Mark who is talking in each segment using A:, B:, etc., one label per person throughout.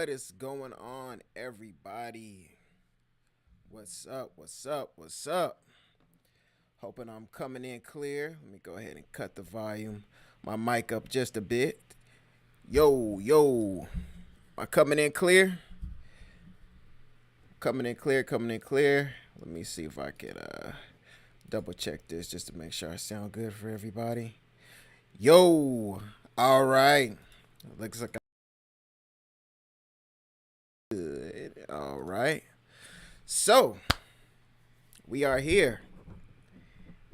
A: What is going on, everybody? What's up? What's up? What's up? Hoping I'm coming in clear. Let me go ahead and cut the volume, my mic up just a bit. Yo, yo. Am I coming in clear? Coming in clear, coming in clear. Let me see if I can double check this just to make sure I sound good for everybody. Yo, all right. Looks like I'm good. All right. So, we are here.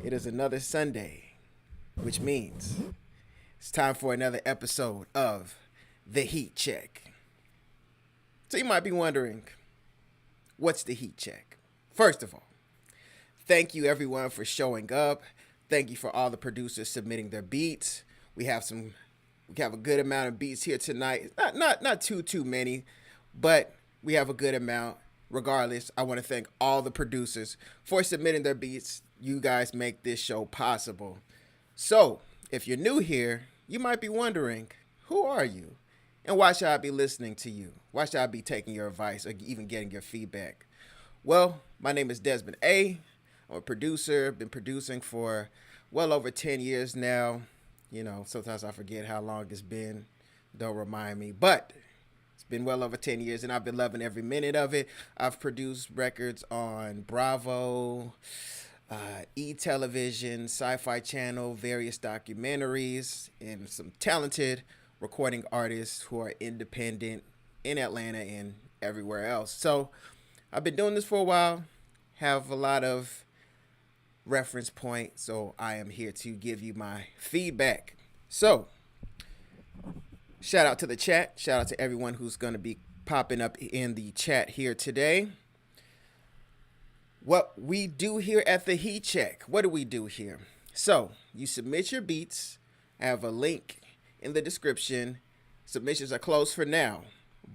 A: It is another Sunday, which means it's time for another episode of The Heat Check. So, you might be wondering, what's the Heat Check? First of all, thank you everyone for showing up. Thank you for all the producers submitting their beats. We have a good amount of beats here tonight. Not too many, but we have a good amount. Regardless, I want to thank all the producers for submitting their beats. You guys make this show possible. So, if you're new here, you might be wondering, who are you? And why should I be listening to you? Why should I be taking your advice or even getting your feedback? Well, my name is Desmond A. I'm a producer. Been producing for well over 10 years now. You know, sometimes I forget how long it's been. Don't remind me. But it's been well over 10 years, and I've been loving every minute of it. I've produced records on Bravo, E-Television, Sci-Fi Channel, various documentaries, and some talented recording artists who are independent in Atlanta and everywhere else. So I've been doing this for a while, have a lot of reference points, so I am here to give you my feedback. So, shout out to the chat. Shout out to everyone who's going to be popping up in the chat here today. What we do here at the Heat Check. What do we do here? So, you submit your beats. I have a link in the description. Submissions are closed for now.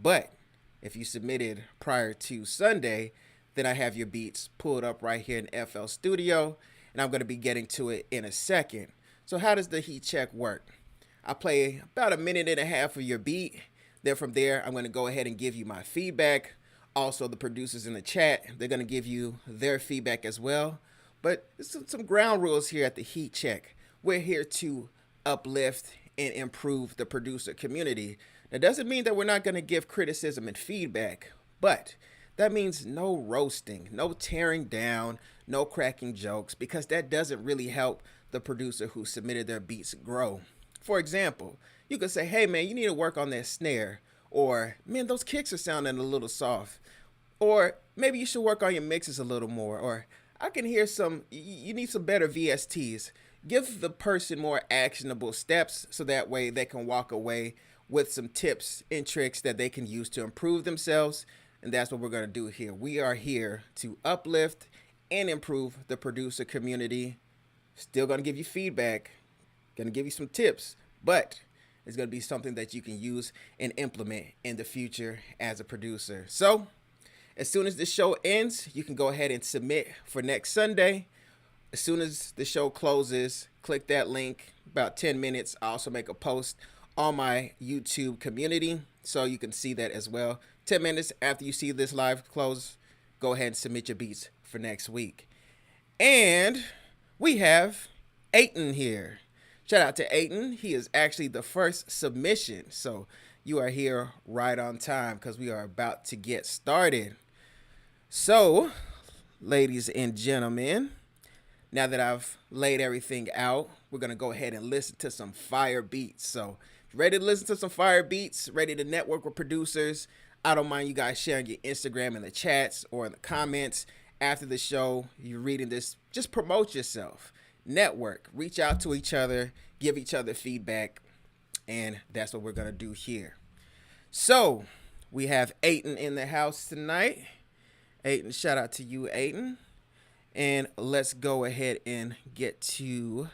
A: But if you submitted prior to Sunday, then I have your beats pulled up right here in FL Studio, and I'm going to be getting to it in a second. So how does the Heat Check work? I play about a minute and a half of your beat. Then from there, I'm going to go ahead and give you my feedback. Also, the producers in the chat, they're going to give you their feedback as well. But some ground rules here at the Heat Check. We're here to uplift and improve the producer community. That doesn't mean that we're not going to give criticism and feedback, but that means no roasting, no tearing down, no cracking jokes, because that doesn't really help the producer who submitted their beats grow. For example, you could say, hey man, you need to work on that snare, or man, those kicks are sounding a little soft, or maybe you should work on your mixes a little more, or I can hear you need some better VSTs. Give the person more actionable steps so that way they can walk away with some tips and tricks that they can use to improve themselves. And that's what we're going to do here. We are here to uplift and improve the producer community. Still going to give you feedback, going to give you some tips, but it's going to be something that you can use and implement in the future as a producer. So as soon as the show ends, you can go ahead and submit for next Sunday. As soon as the show closes, click that link. About 10 minutes, I also make a post on my YouTube community, so you can see that as well. 10 minutes after you see this live close, go ahead and submit your beats for next week. And we have Eytan here. Shout out to Eytan. He is actually the first submission, so you are here right on time because we are about to get started. So, ladies and gentlemen, now that I've laid everything out, we're going to go ahead and listen to some fire beats. So, if you're ready to listen to some fire beats, ready to network with producers, I don't mind you guys sharing your Instagram in the chats or in the comments after the show. You're reading this, just promote yourself. Network, reach out to each other, give each other feedback, and that's what we're going to do here. So, we have Eytan in the house tonight. Eytan, shout out to you, Eytan. And let's go ahead and get to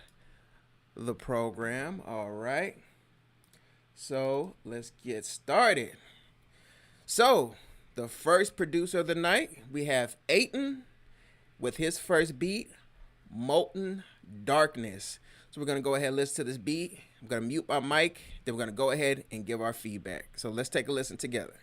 A: the program. All right. So let's get started. So the first producer of the night, we have Eytan with his first beat, Molten Darkness. So we're going to go ahead and listen to this beat. I'm going to mute my mic. Then we're going to go ahead and give our feedback. So let's take a listen together.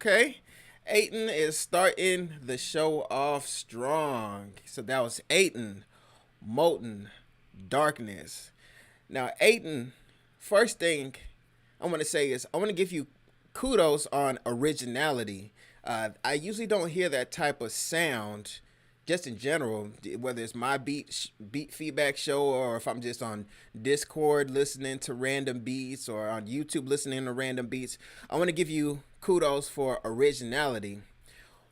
A: Okay. Eytan is starting the show off strong. So that was Eytan, Molten, Darkness. Now, Eytan, first thing I want to say is I want to give you kudos on originality. I usually don't hear that type of sound just in general, whether it's my beat feedback show or if I'm just on Discord listening to random beats or on YouTube listening to random beats. I want to give you kudos for originality.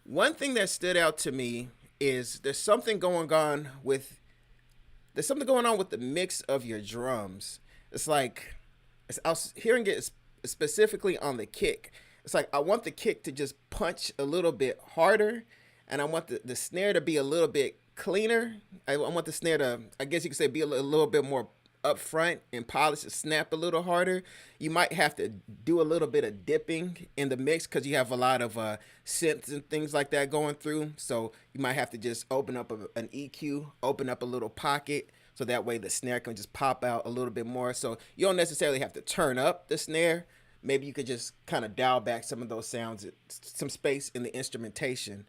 A: One thing that stood out to me is there's something going on with the mix of your drums. It's like I was hearing it specifically on the kick. It's like I want the kick to just punch a little bit harder, and I want the snare to be a little bit cleaner. I want the snare to, I guess you could say, be a little bit more upfront and polished, to snap a little harder. You might have to do a little bit of dipping in the mix because you have a lot of synths and things like that going through. So you might have to just open up an EQ, open up a little pocket, so that way the snare can just pop out a little bit more. So you don't necessarily have to turn up the snare. Maybe you could just kind of dial back some of those sounds, some space in the instrumentation.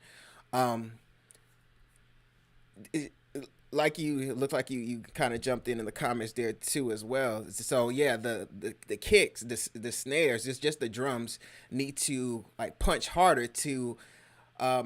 A: It, it looked like you kind of jumped in the comments there too as well. So yeah, the kicks, the snares, just the drums need to like punch harder to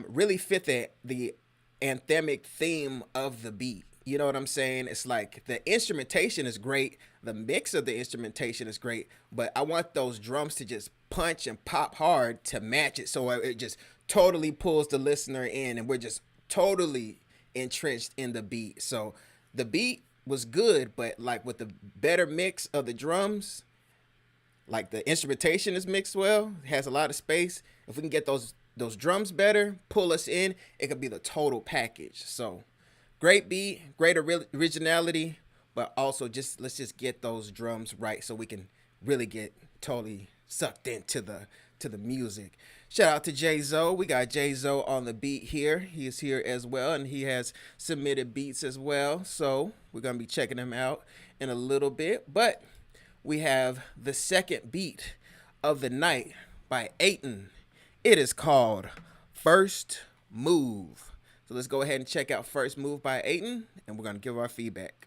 A: really fit the anthemic theme of the beat. You know what I'm saying? It's like the instrumentation is great, the mix of the instrumentation is great, but I want those drums to just punch and pop hard to match it, so it just totally pulls the listener in, and we're just totally entrenched in the beat. So the beat was good, but like with the better mix of the drums, like the instrumentation is mixed well, it has a lot of space. If we can get those drums better, pull us in, it could be the total package. So great beat, great originality, but also let's just get those drums right so we can really get totally sucked into the music. Shout out to J-Zoe. We got J-Zoe on the beat here. He is here as well, and he has submitted beats as well. So we're going to be checking him out in a little bit. But we have the second beat of the night by Eytan. It is called First Move. So let's go ahead and check out First Move by Eytan, and we're going to give our feedback.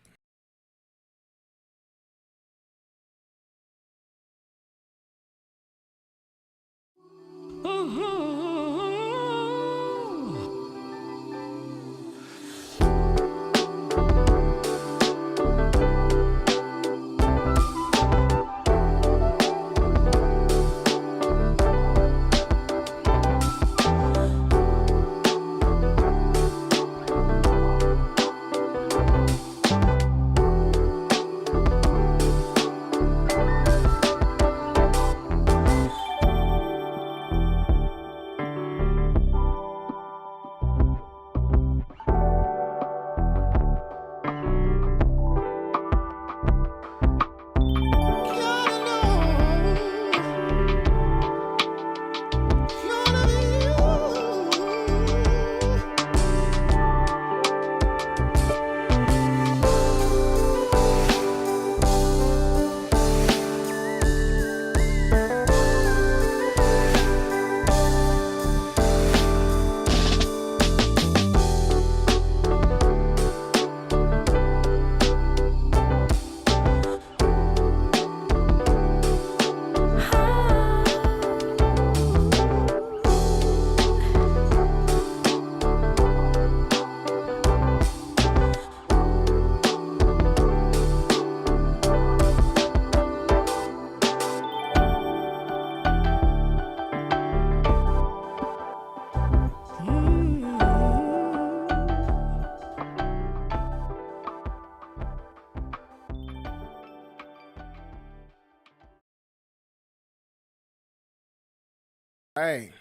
A: Hey.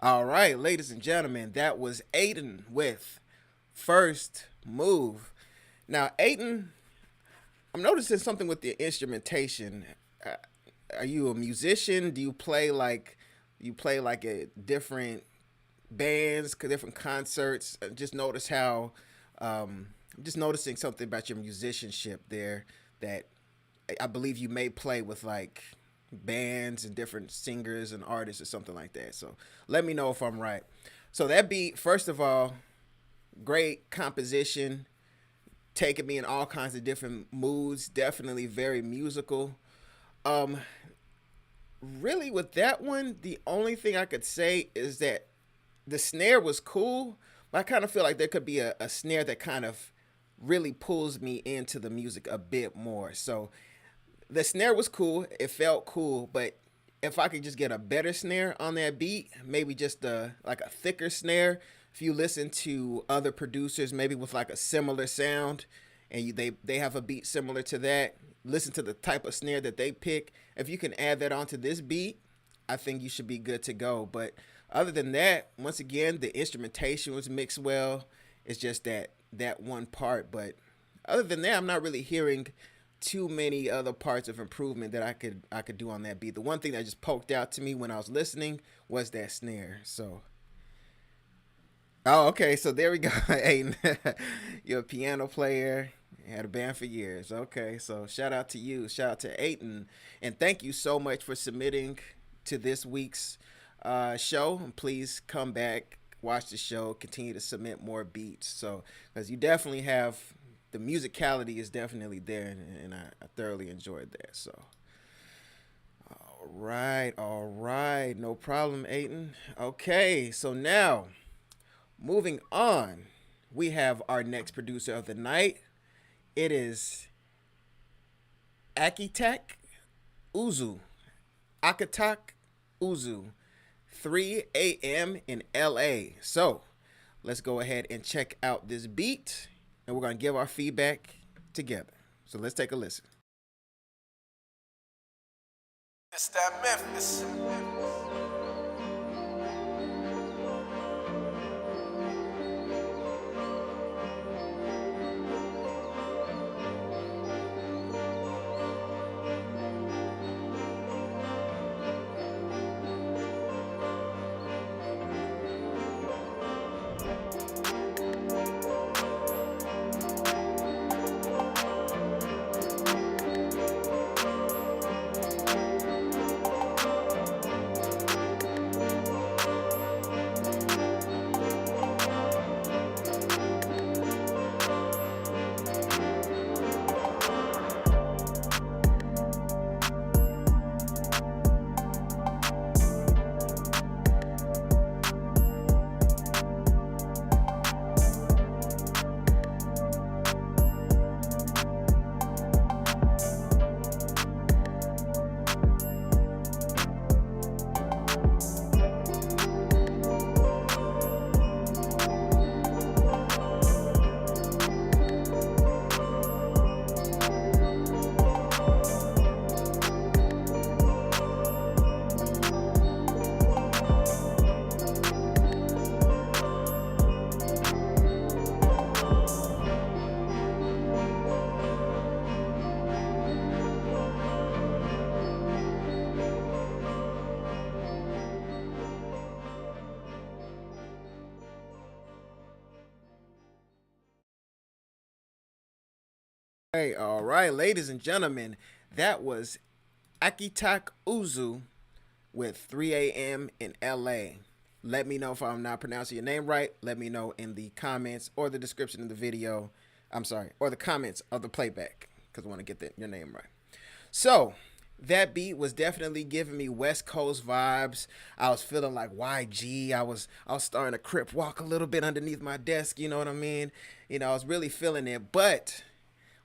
A: All right, ladies and gentlemen, that was Eytan with First Move. Now, Eytan, I'm noticing something with the instrumentation. Uh, are you a musician? Do you play like a different bands, different concerts? Just notice how I'm just noticing something about your musicianship there that I believe you may play with like bands and different singers and artists or something like that. So let me know if I'm right. So that beat, first of all, great composition, taking me in all kinds of different moods. Definitely very musical. Um, Really, with that one, the only thing I could say is that the snare was cool, but I kind of feel like there could be a snare that kind of really pulls me into the music a bit more. So the snare was cool. It felt cool, but if I could just get a better snare on that beat, maybe just like a thicker snare. If you listen to other producers, maybe with like a similar sound, and they have a beat similar to that, listen to the type of snare that they pick. If you can add that onto this beat, I think you should be good to go. But other than that, once again, the instrumentation was mixed well. It's just that one part. But other than that, I'm not really hearing too many other parts of improvement that I could do on that beat. The one thing that just poked out to me when I was listening was that snare. So oh, okay. So there we go. Hey, you're a piano player. You had a band for years. Okay. So shout out to you. Shout out to Eytan. And thank you so much for submitting to this week's show. And please come back, watch the show, continue to submit more beats. So, because you definitely have the musicality is definitely there, and I thoroughly enjoyed that. So, all right, no problem, Eytan. Okay, so now moving on, we have our next producer of the night. It is Akitak Uzu. Akitak Uzu. 3 a.m. in LA. So let's go ahead and check out this beat, and we're going to give our feedback together. So let's take a listen.
B: It's that Memphis.
A: Hey, all right, ladies and gentlemen, that was Akitak Uzu with 3 a.m. in LA. Let me know if I'm not pronouncing your name right. Let me know in the comments or the description of the video. I'm sorry, or the comments of the playback, because I want to get your name right. So, that beat was definitely giving me West Coast vibes. I was feeling like YG. I was starting to crip walk a little bit underneath my desk, you know what I mean? You know, I was really feeling it, but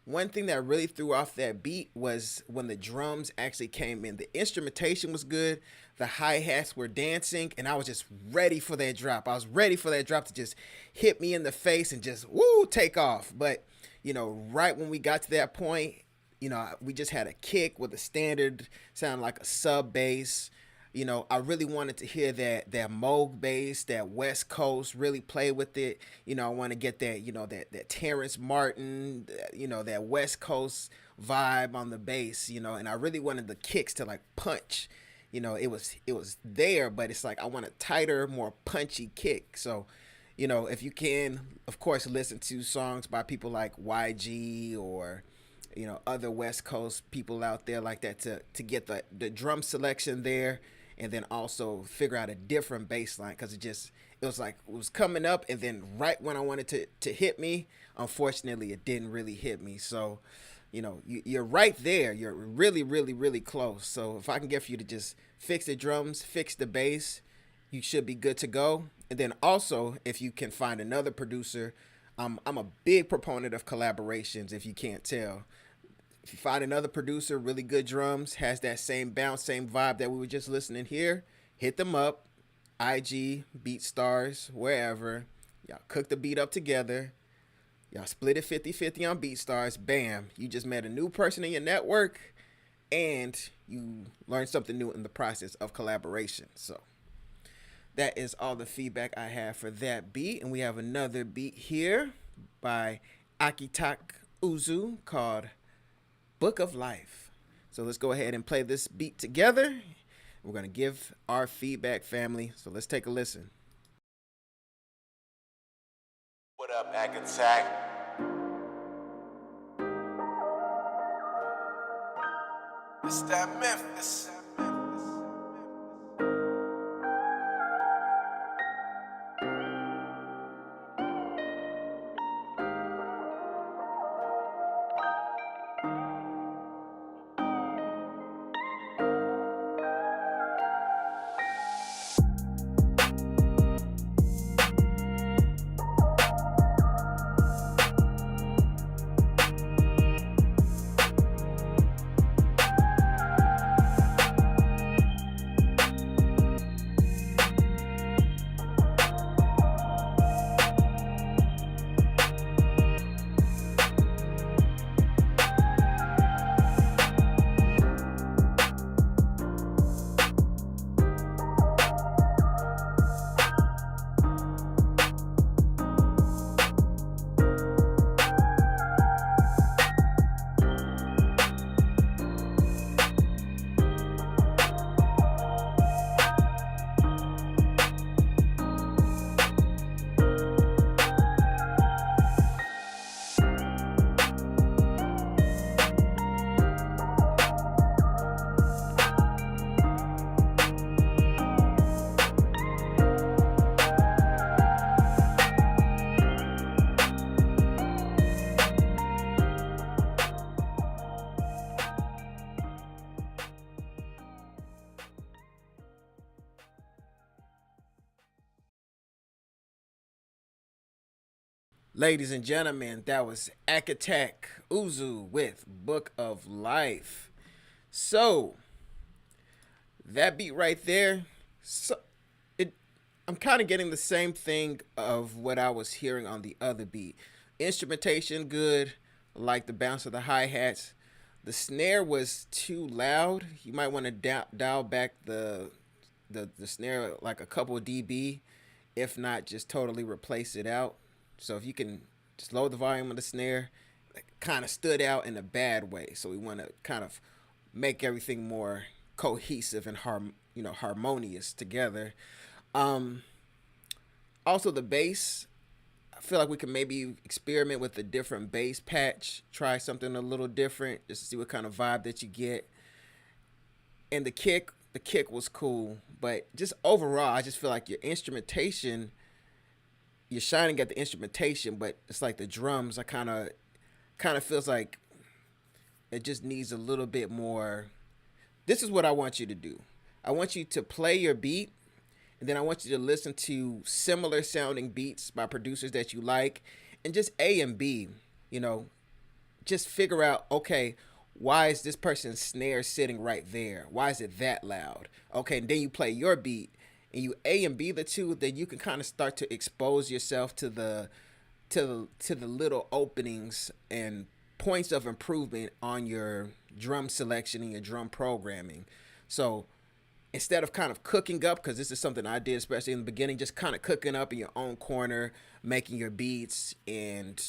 A: one thing that really threw off that beat was when the drums actually came in. The instrumentation was good. The hi-hats were dancing, and I was just ready for that drop. I was ready for that drop to just hit me in the face and just, woo, take off. But, you know, right when we got to that point, you know, we just had a kick with a standard, sound like a sub bass. You know, I really wanted to hear that Moog bass, that West Coast, really play with it. You know, I want to get that, you know, that Terrence Martin, you know, that West Coast vibe on the bass, you know, and I really wanted the kicks to like punch. You know, it was there, but it's like I want a tighter, more punchy kick. So, you know, if you can, of course, listen to songs by people like YG or, other West Coast people out there like that to get the drum selection there, and then also figure out a different bass line, because it was like it was coming up, and then right when I wanted to hit me, unfortunately it didn't really hit me. So you're right there. You're really, really, really close. So if I can get for you to just fix the drums, fix the bass, you should be good to go. And then also, if you can find another producer, I'm a big proponent of collaborations, if you can't tell. If you find another producer, really good drums, has that same bounce, same vibe that we were just listening here, hit them up. IG, BeatStars, wherever. Y'all cook the beat up together. Y'all split it 50-50 on BeatStars. Bam. You just met a new person in your network, and you learned something new in the process of collaboration. So that is all the feedback I have for that beat. And we have another beat here by Akitak Uzu called Book of Life. So let's go ahead and play this beat together. We're going to give our feedback, family. So let's take a listen.
B: What up, Akitak? It's that Memphis.
A: Ladies and gentlemen, that was Akitak Uzu with Book of Life. So, that beat right there, I'm kind of getting the same thing of what I was hearing on the other beat. Instrumentation, good. Like the bounce of the hi-hats. The snare was too loud. You might want to dial back the snare like a couple dB. If not, just totally replace it out. So if you can just lower the volume of the snare, it kind of stood out in a bad way. So we want to kind of make everything more cohesive and harmonious together. Also the bass, I feel like we can maybe experiment with a different bass patch, try something a little different just to see what kind of vibe that you get. And the kick was cool, but just overall, I just feel like your instrumentation, you're shining at the instrumentation, but it's like the drums are kind of feels like it just needs a little bit more. This is what I want you to do. I want you to play your beat, and then I want you to listen to similar sounding beats by producers that you like, and just A and B, just figure out, okay, why is this person's snare sitting right there? Why is it that loud? Okay, and then you play your beat, and you A and B the two, then you can kind of start to expose yourself to the little openings and points of improvement on your drum selection and your drum programming. So instead of kind of cooking up, because this is something I did, especially in the beginning, just kind of cooking up in your own corner, making your beats and,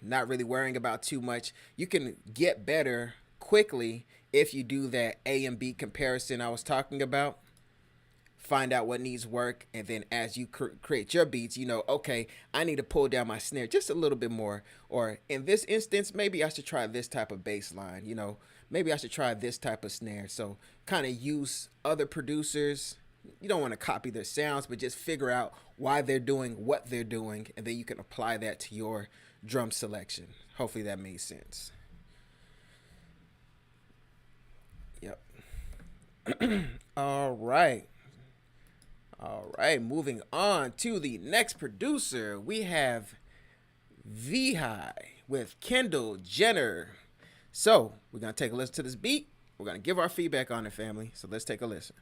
A: not really worrying about too much, you can get better quickly if you do that A and B comparison I was talking about. find out what needs work, and then as you create your beats, you know, okay, I need to pull down my snare just a little bit more, or in this instance, maybe I should try this type of bass line, you know, maybe I should try this type of snare. So kind of use other producers. You don't want to copy their sounds, but just figure out why they're doing what they're doing, and then you can apply that to your drum selection. Hopefully that made sense. Yep. All right. All right, moving on to the next producer, we have Veeihy with Kendall Jenner. So we're going to take a listen to this beat. We're going to give our feedback on it, family. So let's take a listen.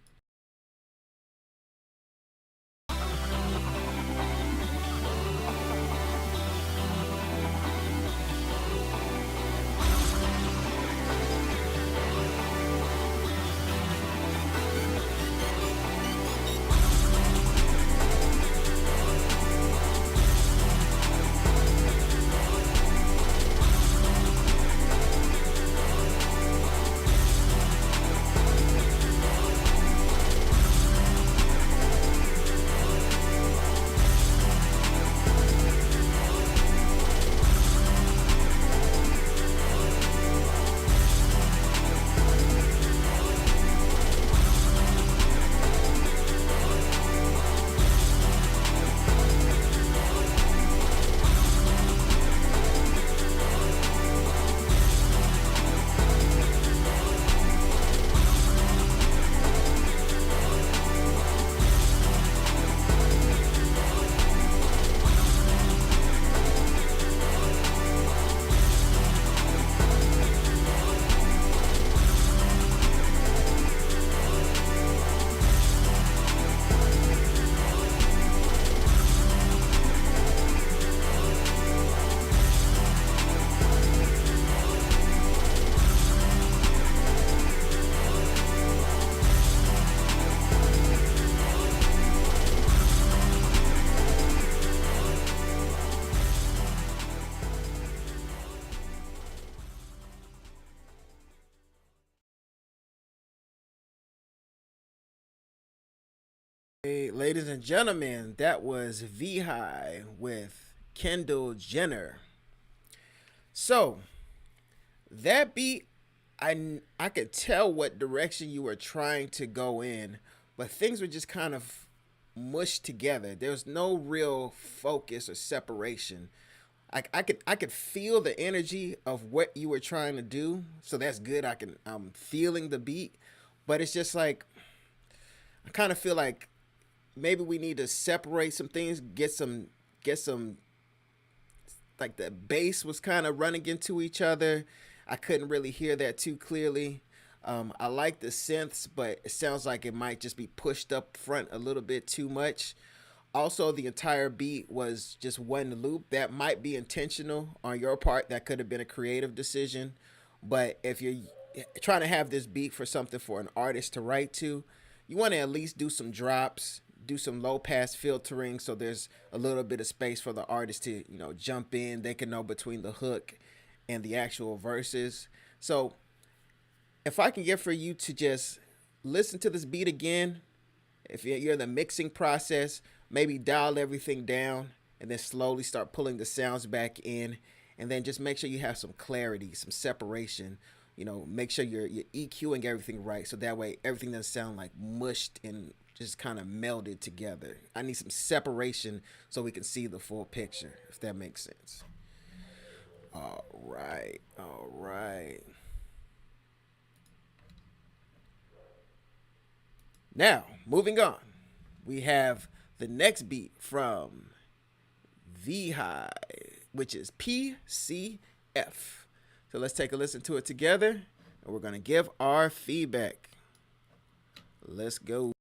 A: Hey, ladies and gentlemen, that was Veeihy with Kendall Jenner. So that beat, I could tell what direction you were trying to go in, but things were just kind of mushed together. There was no real focus or separation. I could feel the energy of what you were trying to do, so that's good. I'm feeling the beat, but it's just like I kind of feel like maybe we need to separate some things, get some like the bass was kind of running into each other. I couldn't really hear that too clearly. I like the synths, but it sounds like it might just be pushed up front a little bit too much. Also, the entire beat was just one loop. That might be intentional on your part. That could have been a creative decision. But if you're trying to have this beat for something for an artist to write to, you want to at least do some drops, do some low pass filtering, so there's a little bit of space for the artist to, you know, jump in. They can know between the hook and the actual verses. So if I can get for you to just listen to this beat again, if you're in the mixing process, maybe dial everything down and then slowly start pulling the sounds back in, and then just make sure you have some clarity, some separation. You know, make sure you're EQing everything right, so that way everything doesn't sound like mushed and just kind of melded together. I need some separation so we can see the full picture, if that makes sense. All right, all right. Now, moving on, we have the next beat from Veeihy, which is PCF. So let's take a listen to it together, and we're going to give our feedback. Let's go.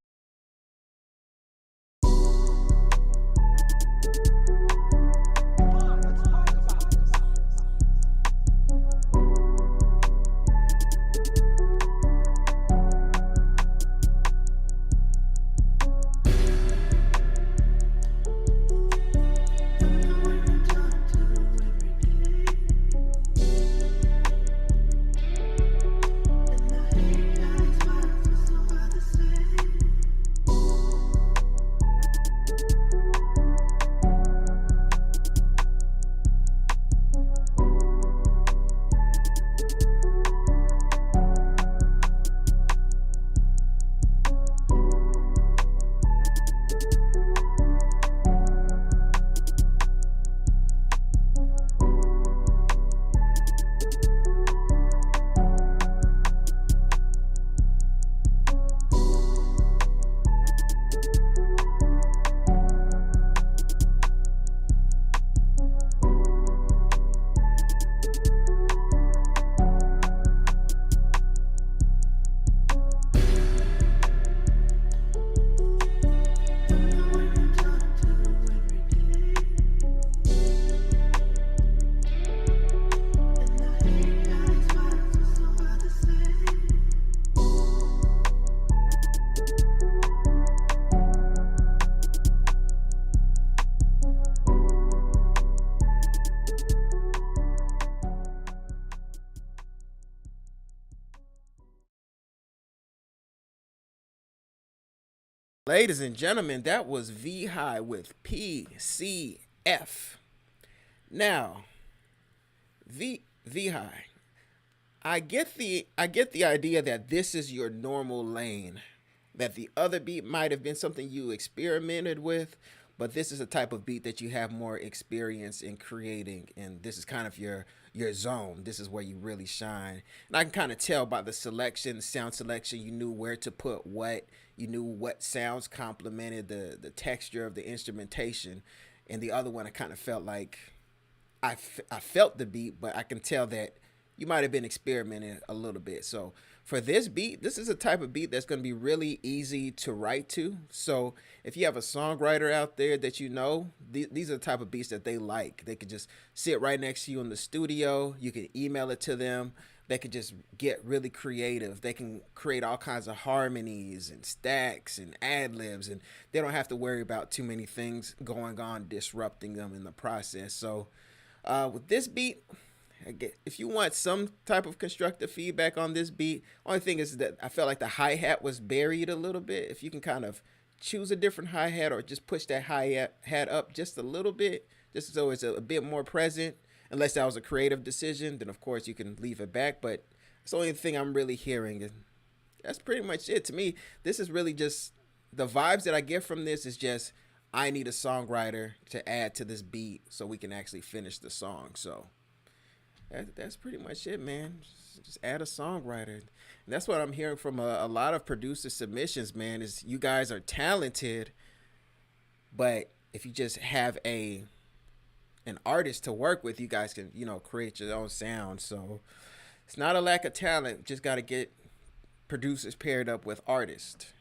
A: Ladies and gentlemen, that was Veeihy with PCF. Now, Veeihy, I get the idea that this is your normal lane. That the other beat might have been something you experimented with, but this is a type of beat that you have more experience in creating, and this is kind of your zone. This is where you really shine. And I can kind of tell by the selection, the sound selection, you knew where to put what, you knew what sounds complemented the texture of the instrumentation. And the other one, I kind of felt like I felt the beat, but I can tell that you might have been experimenting a little bit. So for this beat, this is a type of beat that's going to be really easy to write to. So if you have a songwriter out there that you know, these are the type of beats that they like. They could just sit right next to you in the studio. You can email it to them. They could just get really creative. They can create all kinds of harmonies and stacks and ad libs, and they don't have to worry about too many things going on disrupting them in the process. So with this beat, if you want some type of constructive feedback on this beat, only thing is that I felt like the hi-hat was buried a little bit. If you can kind of choose a different hi-hat or just push that hi-hat up just a little bit, just so it's a bit more present, unless that was a creative decision, then of course you can leave it back. But it's the only thing I'm really hearing. And that's pretty much it. To me, this is really just the vibes that I get from this is just I need a songwriter to add to this beat so we can actually finish the song. So that's pretty much it, man. Just add a songwriter. And that's what I'm hearing from a lot of producer submissions, man, is you guys are talented, but if you just have an artist to work with, you guys can, create your own sound. So it's not a lack of talent. Just got to get producers paired up with artists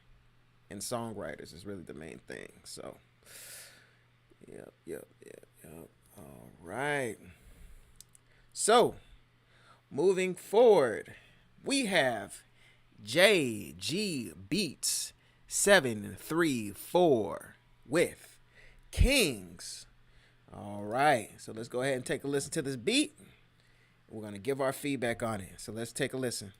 A: and songwriters is really the main thing. So, yep. All right. So, moving forward, we have JG Beatz 734 with Kings. All right, so let's go ahead and take a listen to this beat. We're going to give our feedback on it. So let's take a listen.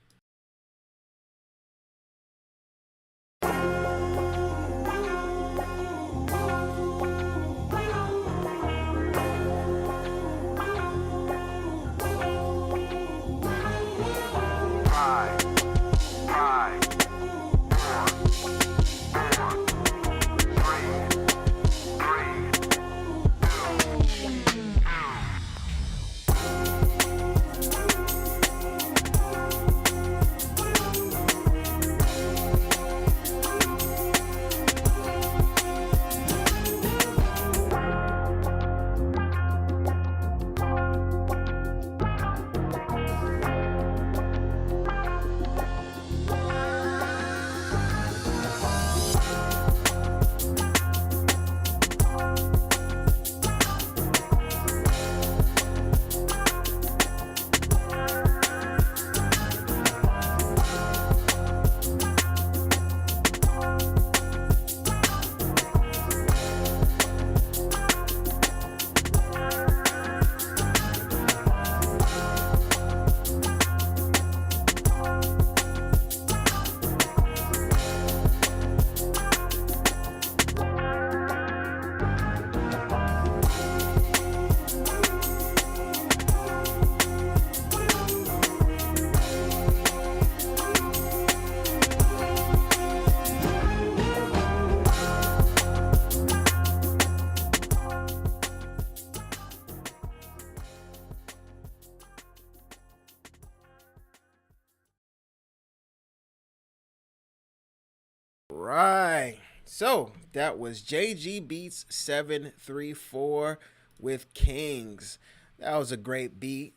A: Right. So that was JG Beatz 734 with Kings. That was a great beat.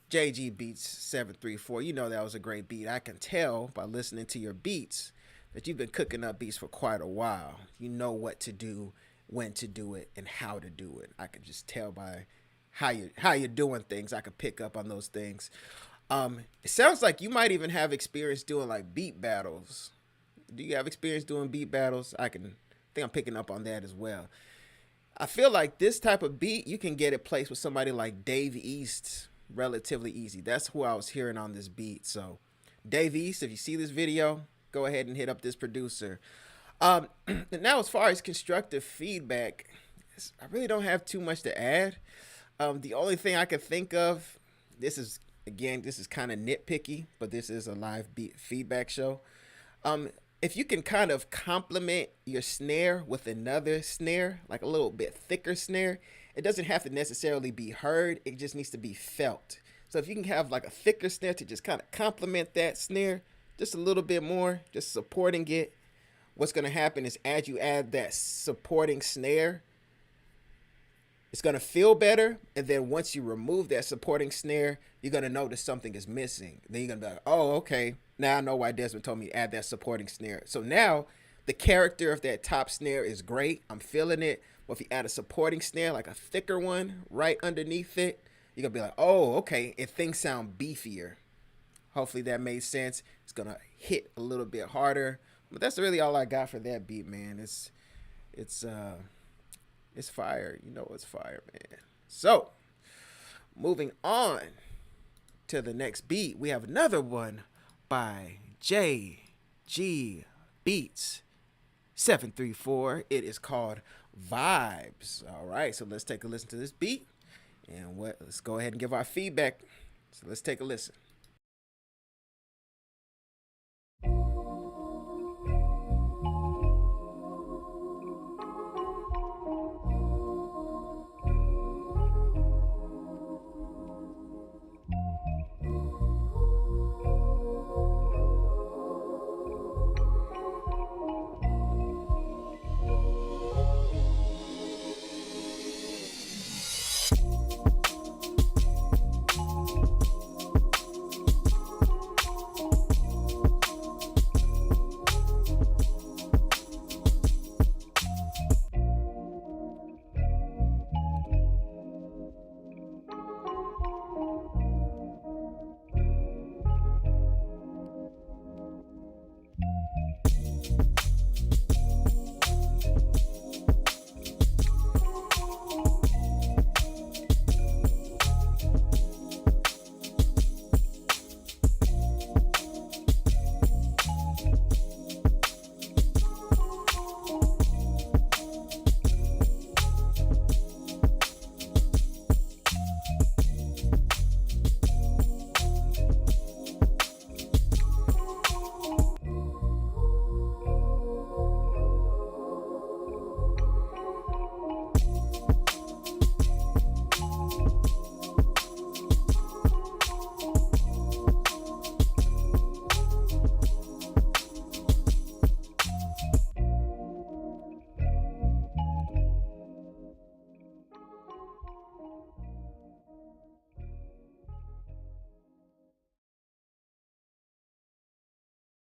A: JG Beatz 734. You know that was a great beat. I can tell by listening to your beats that you've been cooking up beats for quite a while. You know what to do, when to do it, and how to do it. I can just tell by how you're doing things. I could pick up on those things. It sounds like you might even have experience doing like beat battles. Do you have experience doing beat battles? I think I'm picking up on that as well. I feel like this type of beat, you can get it placed with somebody like Dave East relatively easy. That's who I was hearing on this beat. So Dave East, if you see this video, go ahead and hit up this producer. Um, Now, as far as constructive feedback, I really don't have too much to add. The only thing I could think of, this is again, this is kind of nitpicky, but this is a live beat feedback show. Um, if you can kind of complement your snare with another snare, like a little bit thicker snare, it doesn't have to necessarily be heard. It just needs to be felt. So if you can have like a thicker snare to just kind of complement that snare just a little bit more, just supporting it, what's going to happen is as you add that supporting snare, it's going to feel better. And then once you remove that supporting snare, you're going to notice something is missing. Then you're going to be like, oh, okay. Now I know why Desmond told me to add that supporting snare. So now the character of that top snare is great. I'm feeling it. But if you add a supporting snare, like a thicker one right underneath it, you're going to be like, oh, okay. And things sound beefier. Hopefully that made sense. It's going to hit a little bit harder. But that's really all I got for that beat, man. It's fire. You know it's fire, man. So, moving on to the next beat, we have another one by J.G. Beatz 734. It is called Vibes. All right, so let's take a listen to this beat, and let's go ahead and give our feedback. So let's take a listen.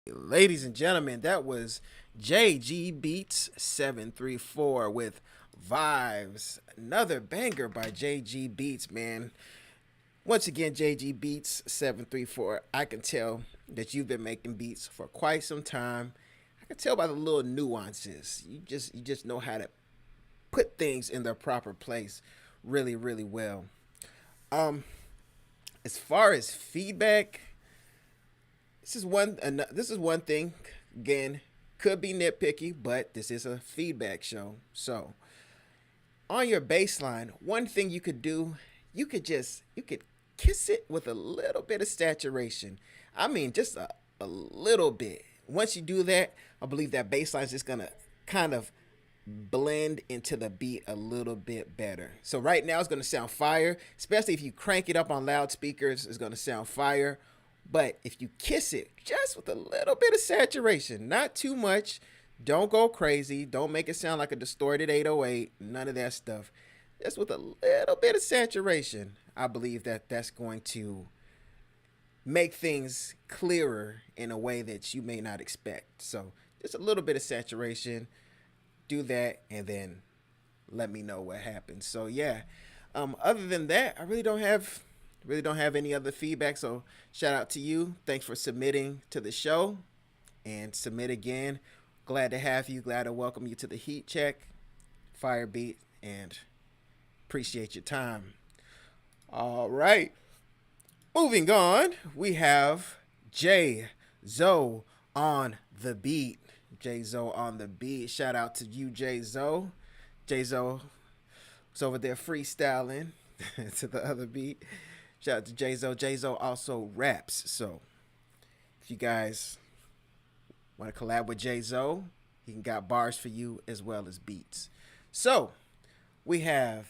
A: Ladies and gentlemen, that was JG Beats 734 with Vibes. Another banger by JG Beats, man. Once again, JG Beats 734. I can tell that you've been making beats for quite some time. I can tell by the little nuances. You just know how to put things in their proper place really, really well. Um, as far as feedback, this is one thing. Again, could be nitpicky, but this is a feedback show. So on your bass line, one thing you could do, you could kiss it with a little bit of saturation. I mean, just a little bit. Once you do that, I believe that bass line is just gonna kind of blend into the beat a little bit better. So right now it's gonna sound fire, especially if you crank it up on loudspeakers. It's gonna sound fire. But if you kiss it just with a little bit of saturation, not too much, don't go crazy. Don't make it sound like a distorted 808. None of that stuff. Just with a little bit of saturation, I believe that that's going to make things clearer in a way that you may not expect. So just a little bit of saturation. Do that, and then let me know what happens. So yeah. Other than that, I really don't have any other feedback. So shout out to you. Thanks for submitting to the show, and submit again. Glad to have you. Glad to welcome you to the Heat Check, Fire Beat, and appreciate your time. All right. Moving on, we have J-Zoe on the beat. J-Zoe on the beat. Shout out to you, J-Zoe. J-Zoe was over there freestyling to the other beat. Shout out to J-Zoe. J-Zoe also raps. So if you guys want to collab with J-Zoe, he can got bars for you as well as beats. So we have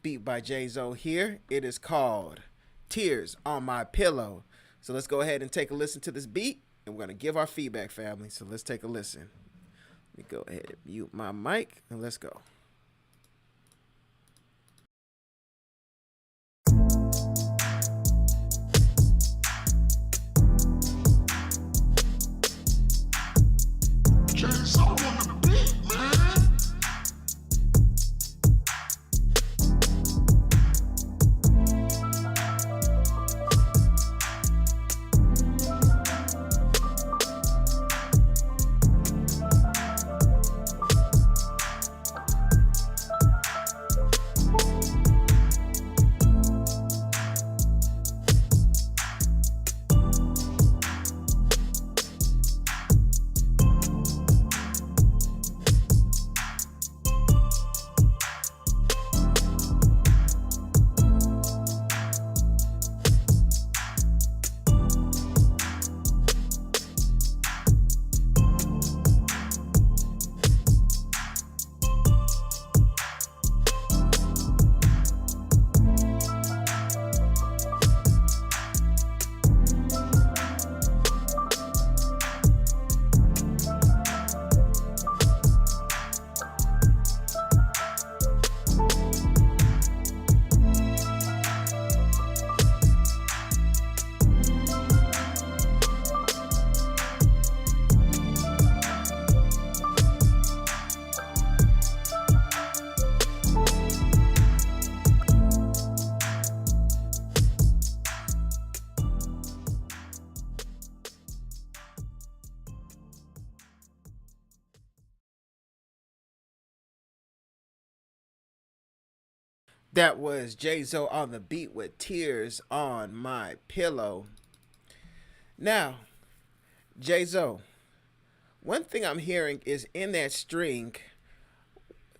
A: beat by J-Zoe here. It is called Tears on My Pillow. So let's go ahead and take a listen to this beat, and we're going to give our feedback, family. So let's take a listen. Let me go ahead and mute my mic, and let's go.
C: J-Zoe on the beat, man.
A: That was J-Zoe on the beat with Tears on My Pillow. Now, J-Zoe, one thing I'm hearing is in that string,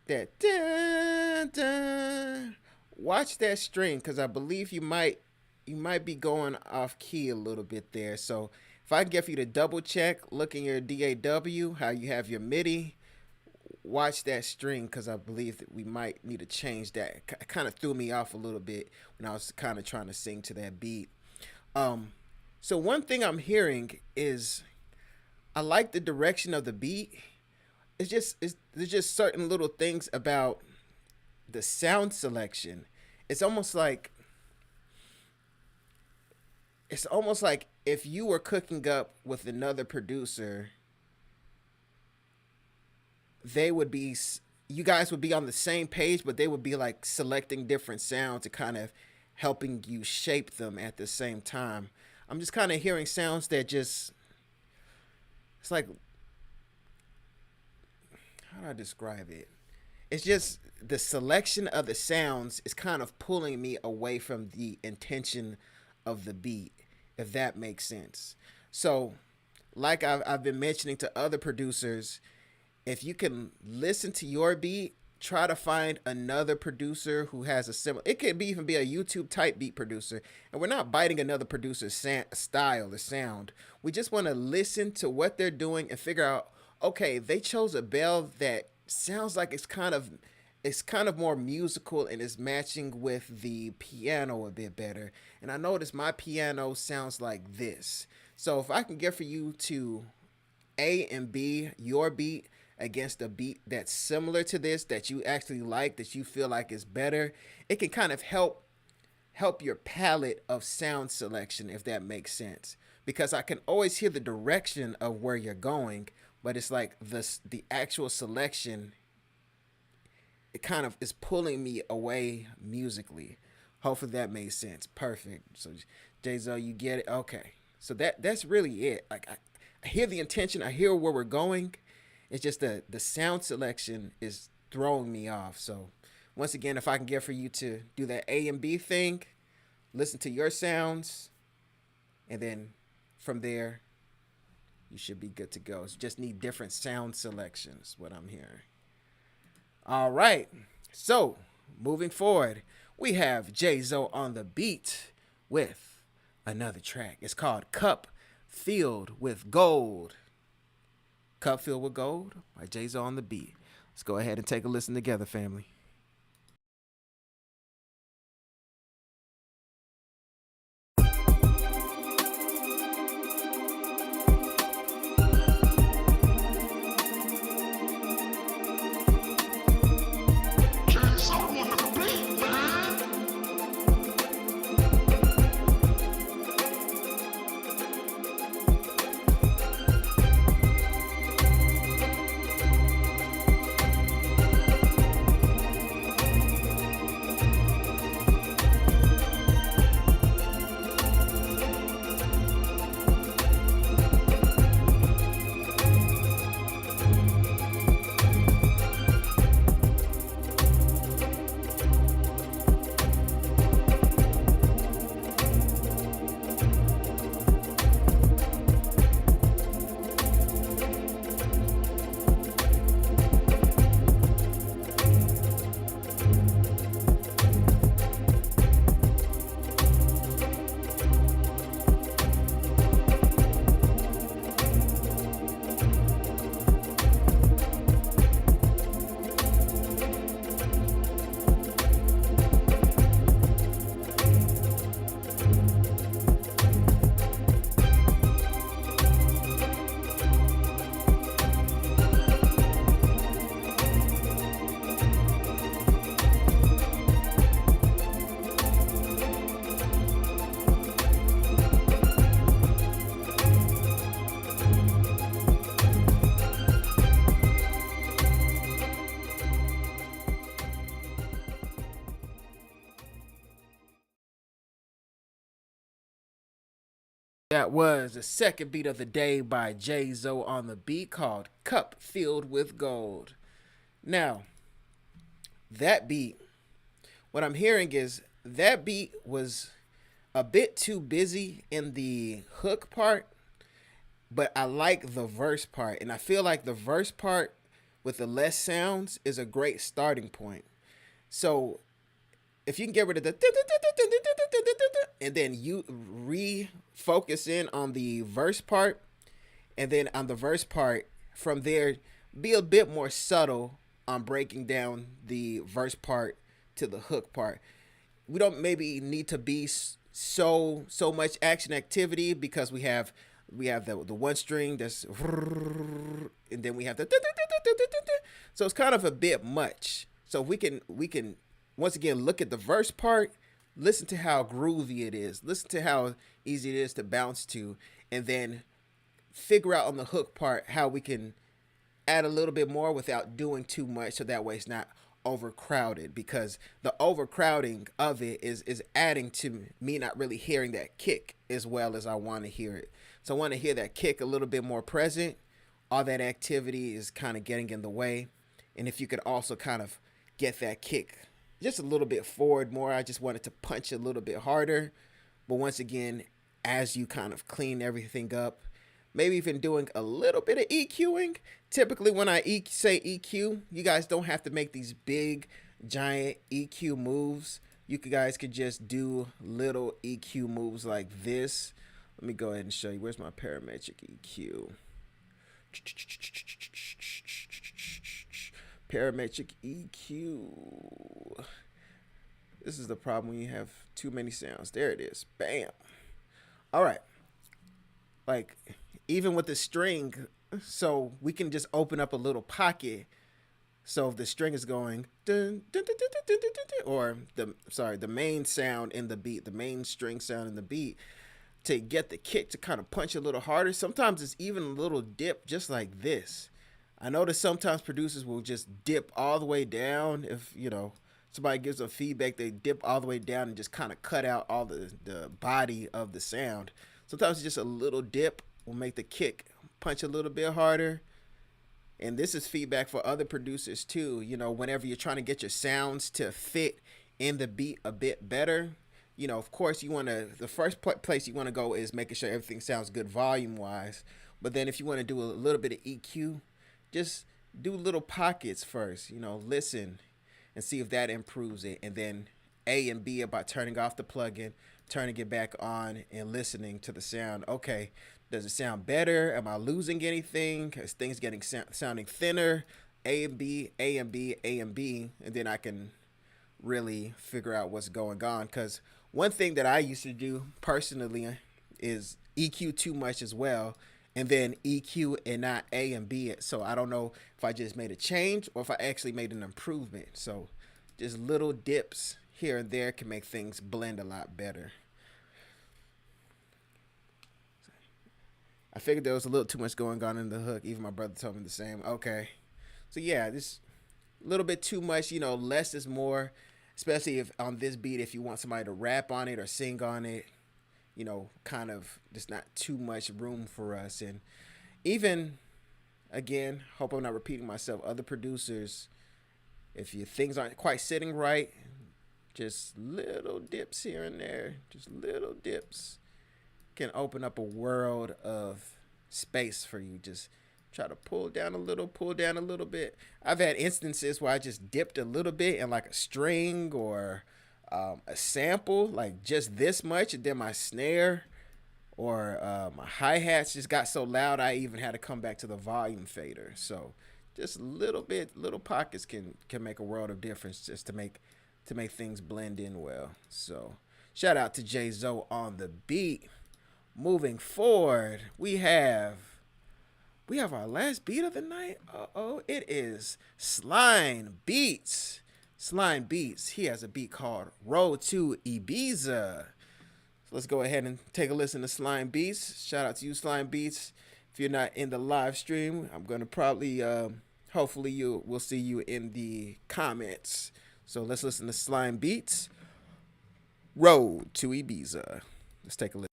A: that dun, dun, watch that string, because I believe you might be going off key a little bit there. So if I can get for you to double check, look in your DAW, how you have your MIDI, watch that string, because I believe that we might need to change that. It kind of threw me off a little bit when I was kind of trying to sing to that beat. So one thing I'm hearing is I like the direction of the beat. There's just certain little things about the sound selection. It's almost like if you were cooking up with another producer, you guys would be on the same page, but they would be like selecting different sounds and kind of helping you shape them at the same time. I'm just kind of hearing sounds that it's like, how do I describe it? It's just the selection of the sounds is kind of pulling me away from the intention of the beat, if that makes sense. So like I've been mentioning to other producers, if you can listen to your beat, try to find another producer who has a similar, it could be even be a YouTube type beat producer. And we're not biting another producer's style or sound. We just want to listen to what they're doing and figure out, okay, they chose a bell that sounds like it's kind of more musical and is matching with the piano a bit better. And I notice my piano sounds like this. So if I can get for you to A and B your beat against a beat that's similar to this, that you actually like, that you feel like is better, it can kind of help your palette of sound selection, if that makes sense. Because I can always hear the direction of where you're going, but it's like the actual selection, it kind of is pulling me away musically. Hopefully that made sense. Perfect. So J-Zoe, you get it? Okay. So that's really it. Like I hear the intention, I hear where we're going. It's just the sound selection is throwing me off. So once again, if I can get for you to do that A and B thing, listen to your sounds, and then from there, you should be good to go. You just need different sound selections, what I'm hearing. All right. So, moving forward, we have J-Zoe on the beat with another track. It's called Cup Filled with Gold. Cup Filled with Gold by J-Zoe on the beat. Let's go ahead and take a listen together, family.
C: J-Zoe on the beat, man.
A: That was the second beat of the day by J-Zoe on the beat called Cup Filled with Gold. Now, that beat, what I'm hearing is that beat was a bit too busy in the hook part, but I like the verse part. And I feel like the verse part with the less sounds is a great starting point. So if you can get rid of the and then you refocus in on the verse part, and then on the verse part from there, be a bit more subtle on breaking down the verse part to the hook part. We don't maybe need to be so much action activity because we have the one string that's, and then we have the, so it's kind of a bit much. So we can once again look at the verse part, listen to how groovy it is, listen to how easy it is to bounce to, and then figure out on the hook part how we can add a little bit more without doing too much, so that way it's not overcrowded, because the overcrowding of it is adding to me not really hearing that kick as well as I want to hear it. So I want to hear that kick a little bit more present. All that activity is kind of getting in the way, and if you could also kind of get that kick just a little bit forward more, I just wanted to punch a little bit harder. But once again, as you kind of clean everything up, maybe even doing a little bit of EQing. Typically when I say EQ, you guys don't have to make these big, giant EQ moves. You guys could just do little EQ moves like this. Let me go ahead and show you. Where's my parametric EQ? Parametric EQ. This is the problem when you have too many sounds. There it is. Bam. All right. Like, even with the string, so we can just open up a little pocket. So if the string is going dun, dun, dun, dun, dun, dun, dun, or the main sound in the beat, the main string sound in the beat, to get the kick to kind of punch a little harder. Sometimes it's even a little dip just like this. I notice sometimes producers will just dip all the way down. If, somebody gives them feedback, they dip all the way down and just kind of cut out all the body of the sound. Sometimes just a little dip will make the kick punch a little bit harder. And this is feedback for other producers too. Whenever you're trying to get your sounds to fit in the beat a bit better, of course the first place you want to go is making sure everything sounds good volume wise. But then if you want to do a little bit of EQ, just do little pockets first. Listen and see if that improves it, and then A and B about turning off the plugin, turning it back on, and listening to the sound. Okay, does it sound better? Am I losing anything? Is things getting sounding thinner? A and B, A and B, A and B, and then I can really figure out what's going on. Because one thing that I used to do personally is EQ too much as well, and then EQ and not A and B it. So I don't know if I just made a change or if I actually made an improvement. So just little dips here and there can make things blend a lot better. I figured there was a little too much going on in the hook. Even my brother told me the same. Okay. So yeah, this little bit too much, less is more, especially if on this beat, if you want somebody to rap on it or sing on it, kind of just not too much room for us. And even, again, hope I'm not repeating myself, other producers, if your things aren't quite sitting right, just little dips here and there, just little dips can open up a world of space for you. Just try to pull down a little bit. I've had instances where I just dipped a little bit in like a string or a sample, like just this much, and then my snare or my hi-hats just got so loud I even had to come back to the volume fader. So just little pockets can make a world of difference just to make things blend in well. So shout out to J-Zoe on the beat. Moving forward, we have our last beat of the night. It is Slein Beatz. Slein Beatz. He has a beat called Road to Ebiza. So let's go ahead and take a listen to Slein Beatz. Shout out to you, Slein Beatz. If you're not in the live stream, I'm gonna probably, hopefully we'll see you in the comments. So let's listen to Slein Beatz. Road to Ebiza. Let's take a listen.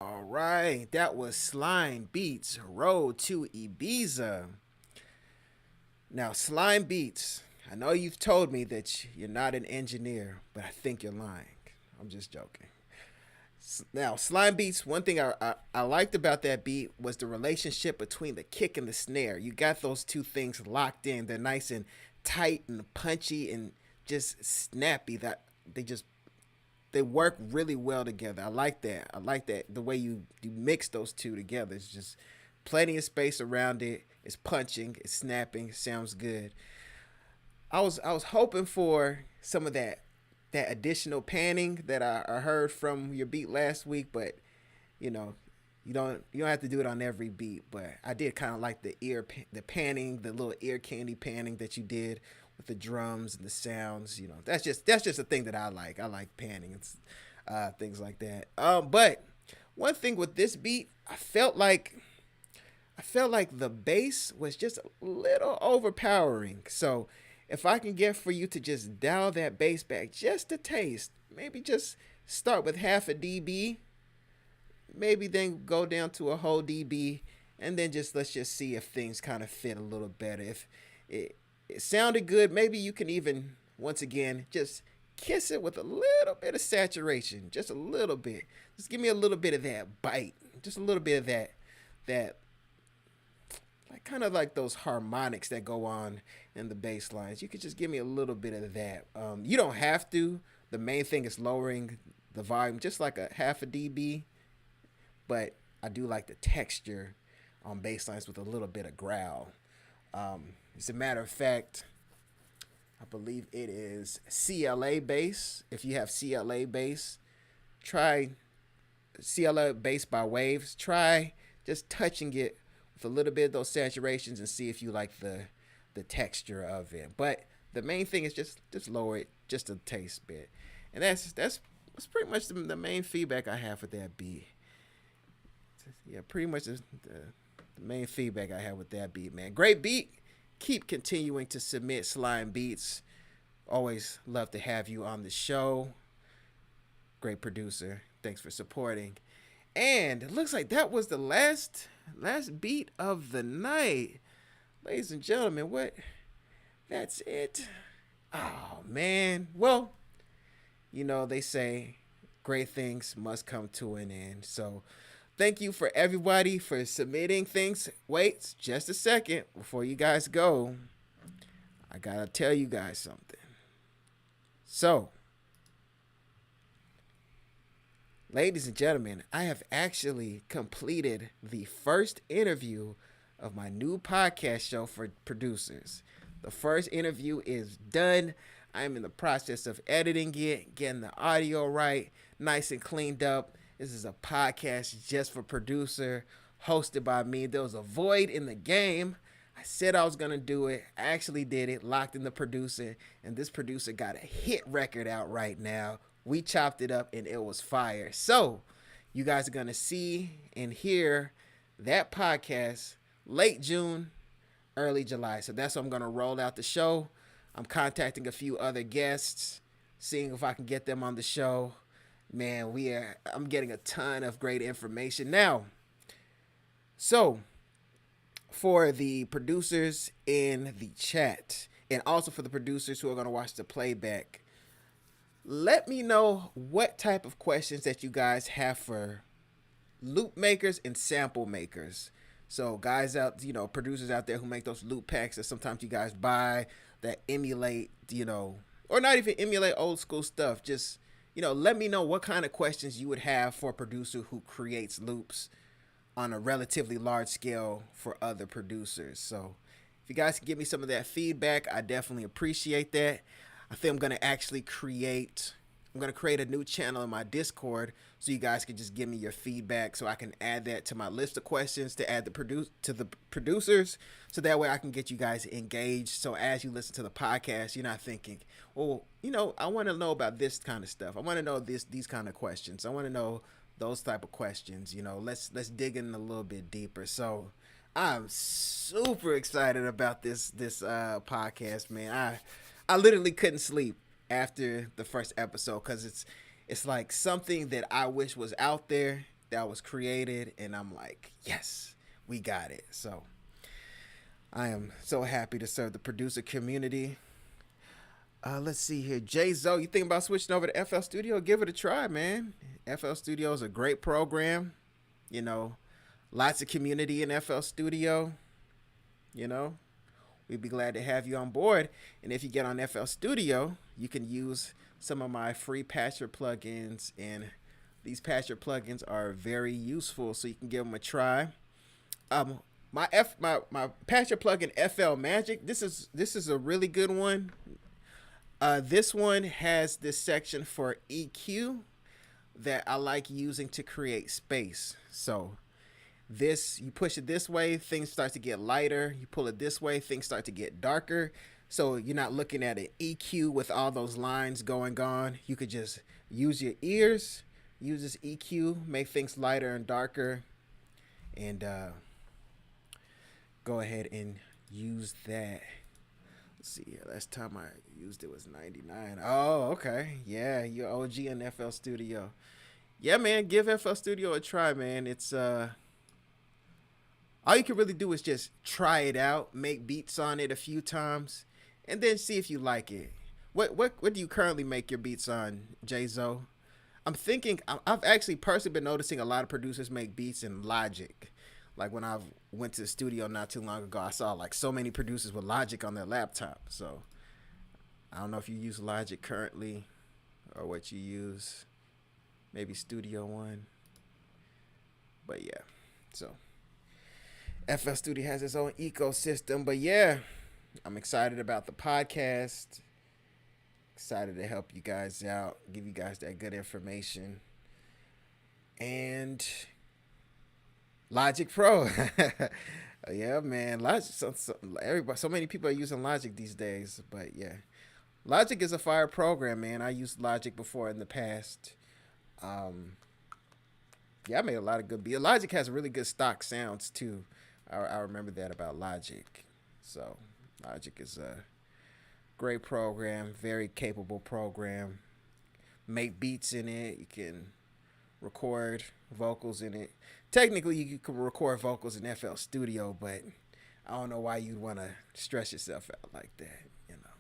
A: All right, that was Slein Beatz, Road to Ebiza. Now, Slein Beatz, I know you've told me that you're not an engineer, but I think you're lying. I'm just joking. Now, Slein Beatz, one thing I liked about that beat was the relationship between the kick and the snare. You got those two things locked in. They're nice and tight and punchy and just snappy. That they work really well together. I like that. The way you mix those two together. It's just plenty of space around it. It's punching. It's snapping. It sounds good. I was hoping for some of that additional panning that I heard from your beat last week, but you don't have to do it on every beat. But I did kind of like the panning, the little ear candy panning that you did with the drums and the sounds. That's just a thing that I like. I like panning and things like that. But one thing with this beat, I felt like the bass was just a little overpowering. So if I can get for you to just dial that bass back just a taste, maybe just start with half a dB, maybe then go down to a whole dB, and then let's just see if things kind of fit a little better. If it sounded good, maybe you can even, once again, just kiss it with a little bit of saturation, just a little bit. Just give me a little bit of that bite, just a little bit of that like kind of like those harmonics that go on in the bass lines. You could just give me a little bit of that. You don't have to. The main thing is lowering the volume just like a half a dB, but I do like the texture on bass lines with a little bit of growl. As a matter of fact, I believe it is CLA bass. If you have CLA bass, try CLA bass by Waves. Try just touching it with a little bit of those saturations and see if you like the texture of it. But the main thing is just lower it just a taste bit. And that's pretty much the main feedback I have with that beat. Yeah, pretty much the main feedback I have with that beat, man. Great beat. Keep continuing to submit Slein beats. Always love to have you on the show. Great producer. Thanks for supporting. And it looks like that was the last beat of the night. Ladies and gentlemen, that's it. Oh, man. Well, they say great things must come to an end. So thank you for everybody for submitting things. Wait just a second before you guys go. I gotta tell you guys something. So, ladies and gentlemen, I have actually completed the first interview of my new podcast show for producers. The first interview is done. I'm in the process of editing it, getting the audio right, nice and cleaned up. This is a podcast just for producer, hosted by me. There was a void in the game. I said I was going to do it. I actually did it, locked in the producer, and this producer got a hit record out right now. We chopped it up, and it was fire. So you guys are going to see and hear that podcast late June, early July. So that's what I'm going to roll out the show. I'm contacting a few other guests, seeing if I can get them on the show. Man, I'm getting a ton of great information now. So, for the producers in the chat, and also for the producers who are going to watch the playback, let me know what type of questions that you guys have for loop makers and sample makers. So guys producers out there who make those loop packs that sometimes you guys buy that emulate, or not even emulate old school stuff. Just, let me know what kind of questions you would have for a producer who creates loops on a relatively large scale for other producers. So if you guys can give me some of that feedback, I definitely appreciate that. I think I'm going to create a new channel in my Discord so you guys can just give me your feedback so I can add that to my list of questions to add to the producers, so that way I can get you guys engaged. So as you listen to the podcast, you're not thinking, well, I want to know about this kind of stuff. I want to know these kind of questions. I want to know those type of questions. Let's dig in a little bit deeper. So I'm super excited about this podcast, man. I literally couldn't sleep after the first episode because it's like something that I wish was out there that was created, and I'm like, yes, we got it. So I am so happy to serve the producer community. Let's see here. J-Zoe, you thinking about switching over to FL Studio? Give it a try, man. FL Studio is a great program. Lots of community in FL Studio. We'd be glad to have you on board. And if you get on FL Studio, you can use some of my free patcher plugins. And these patcher plugins are very useful, so you can give them a try. My patcher plugin FL Magic. This is a really good one. This one has this section for EQ that I like using to create space. So you push it this way, things start to get lighter. You pull it this way, things start to get darker. So you're not looking at an EQ with all those lines going on. You could just use your ears, use this EQ, make things lighter and darker, and go ahead and use that. Let's see. Last time I used it was 99. Oh, okay. Yeah, you're OG in FL Studio. Yeah, man, give FL Studio a try, man. It's all you can really do is just try it out, make beats on it a few times, and then see if you like it. What do you currently make your beats on, J-Zoe? I'm thinking I've actually personally been noticing a lot of producers make beats in Logic. Like when I went to the studio not too long ago, I saw like so many producers with Logic on their laptop. So I don't know if you use Logic currently or what you use. Maybe Studio One. But yeah, so FL Studio has its own ecosystem. But yeah, I'm excited about the podcast. Excited to help you guys out, give you guys that good information. And Logic Pro. Yeah, man. Logic. Everybody, so many people are using Logic these days. But yeah, Logic is a fire program, man. I used Logic before in the past. Yeah, I made a lot of good beats. Logic has really good stock sounds too. I remember that about Logic. So Logic is a great program, very capable program. Make beats in it. You can record vocals in it. Technically, you can record vocals in FL Studio, but I don't know why you'd want to stress yourself out like that. You know,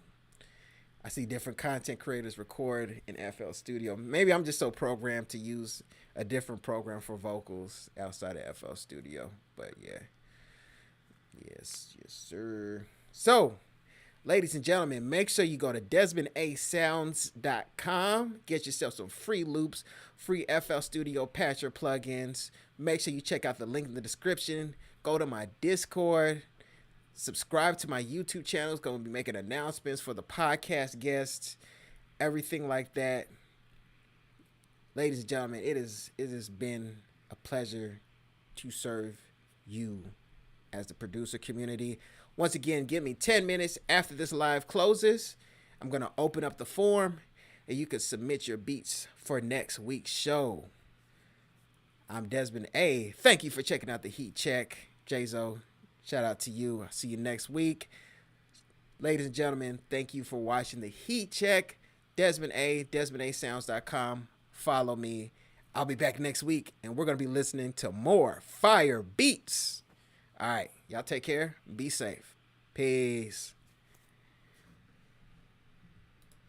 A: I see different content creators record in FL Studio. Maybe I'm just so programmed to use a different program for vocals outside of FL Studio. But yeah, yes, sir. So, ladies and gentlemen, make sure you go to DesmondASounds.com. Get yourself some free loops, free FL Studio patcher plugins. Make sure you check out the link in the description. Go to my Discord. Subscribe to my YouTube channel. It's going to be making announcements for the podcast guests, everything like that. Ladies and gentlemen, it has been a pleasure to serve you as the producer community. Once again, give me 10 minutes after this live closes. I'm going to open up the form and you can submit your beats for next week's show. I'm Desmond A. Thank you for checking out the Heat Check. J-Zoe, shout out to you. I'll see you next week. Ladies and gentlemen, thank you for watching the Heat Check. Desmond A, DesmondASounds.com. Follow me. I'll be back next week and we're going to be listening to more fire beats. All right. Y'all take care. Be safe. Peace.